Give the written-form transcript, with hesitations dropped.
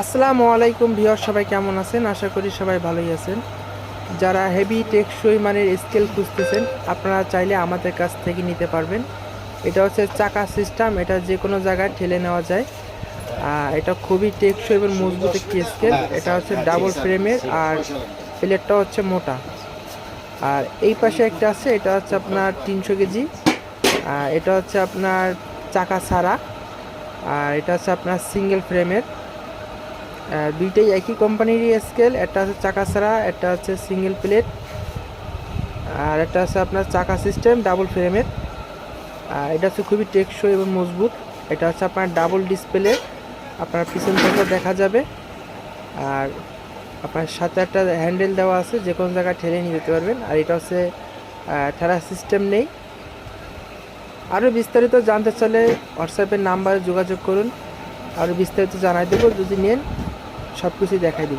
আসসালামু আলাইকুম ভিউয়ার, সবাই কেমন আছেন? আশা করি সবাই ভালোই আছেন। যারা হেভি টেকসই মানের স্কেল খুঁজতেছেন, আপনারা চাইলে আমাদের কাছ থেকে নিতে পারবেন। এটা হচ্ছে চাকা সিস্টেম, এটা যে কোনো জায়গায় ঠেলে নেওয়া যায়। এটা খুবই টেকসই এবং মজবুত একটি স্কেল। এটা হচ্ছে ডাবল ফ্রেমের, আর প্লেটটা হচ্ছে মোটা। আর এই পাশে একটা আছে, এটা হচ্ছে আপনার 300 কেজি। এটা হচ্ছে আপনার চাকা ছাড়া, আর এটা হচ্ছে আপনার সিঙ্গেল ফ্রেমের। দুইটাই একই কোম্পানিরই স্কেল। একটা হচ্ছে চাকা ছাড়া, একটা হচ্ছে সিঙ্গেল প্লেট, আর একটা হচ্ছে আপনার চাকা সিস্টেম ডাবল ফ্রেমের। এটা হচ্ছে খুবই টেকসই এবং মজবুত। এটা হচ্ছে আপনার ডাবল ডিসপ্লে, আপনার পিছন থেকে দেখা যাবে। আর আপনার সাথে একটা হ্যান্ডেল দেওয়া আছে, যে কোনো জায়গায় ঠেলে নিয়ে যেতে পারবেন। আর এটা হচ্ছে ঠেলা সিস্টেম নেই। আরও বিস্তারিত জানতে চাইলে হোয়াটসঅ্যাপের নাম্বারে যোগাযোগ করুন, আরও বিস্তারিত জানাই দেবো। যদি নেন, সব কিছুই দেখাই দেবো।